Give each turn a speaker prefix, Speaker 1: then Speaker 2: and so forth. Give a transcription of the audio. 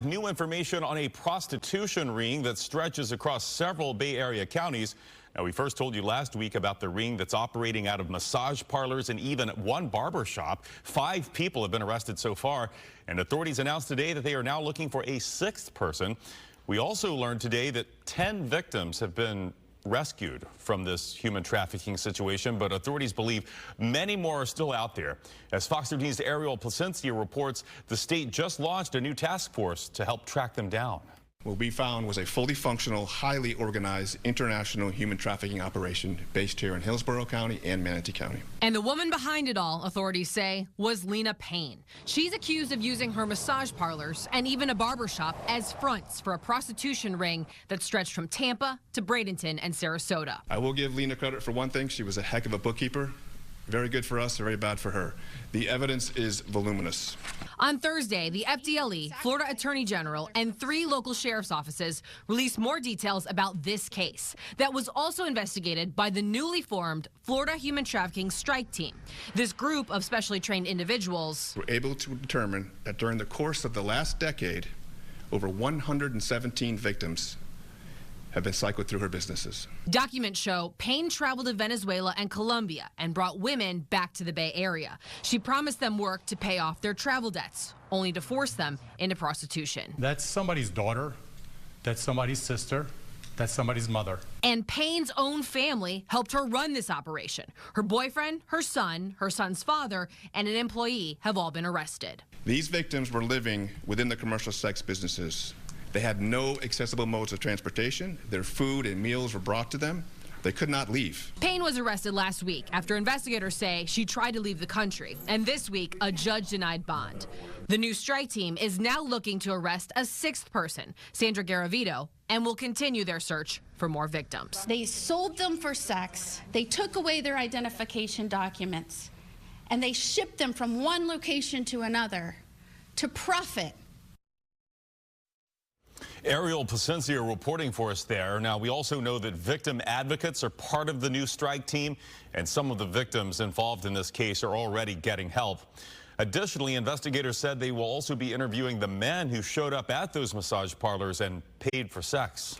Speaker 1: New information on a prostitution ring that stretches across several Bay Area counties. Now, we first told you last week about the ring that's operating out of massage parlors and even one barber shop. 5 people have been arrested so far, and authorities announced today that they are now looking for a 6th person. We also learned today that 10 victims have been rescued from this human trafficking situation, but authorities believe many more are still out there. As Fox 13's Ariel Placencia reports, the state just launched a new task force to help track them down.
Speaker 2: What we found was a fully functional, highly organized international human trafficking operation based here in Hillsborough County and Manatee County.
Speaker 3: And the woman behind it all, authorities say, was Lena Payne. She's accused of using her massage parlors and even a barbershop as fronts for a prostitution ring that stretched from Tampa to Bradenton and Sarasota.
Speaker 2: I will give Lena credit for one thing. She was a heck of a bookkeeper. Very good for us, very bad for her. The evidence is voluminous.
Speaker 3: On Thursday, the FDLE, Florida Attorney General, and 3 local sheriff's offices released more details about this case that was also investigated by the newly formed Florida Human Trafficking Strike Team. This group of specially trained individuals
Speaker 2: were able to determine that during the course of the last decade, over 117 victims have been cycled through her businesses.
Speaker 3: Documents show Payne traveled to Venezuela and Colombia and brought women back to the Bay Area. She promised them work to pay off their travel debts, only to force them into prostitution.
Speaker 4: That's somebody's daughter, that's somebody's sister, that's somebody's mother.
Speaker 3: And Payne's own family helped her run this operation. Her boyfriend, her son's father, and an employee have all been arrested.
Speaker 2: These victims were living within the commercial sex businesses. They had no accessible modes of transportation. Their food and meals were brought to them. They could not leave.
Speaker 3: Payne was arrested last week after investigators say she tried to leave the country. And this week, a judge denied bond. The new strike team is now looking to arrest a 6th person, Sandra Garavito, and will continue their search for more victims.
Speaker 5: They sold them for sex. They took away their identification documents, and they shipped them from one location to another to profit.
Speaker 1: Ariel Placencia reporting for us there. Now, we also know that victim advocates are part of the new strike team, and some of the victims involved in this case are already getting help. Additionally, investigators said they will also be interviewing the men who showed up at those massage parlors and paid for sex.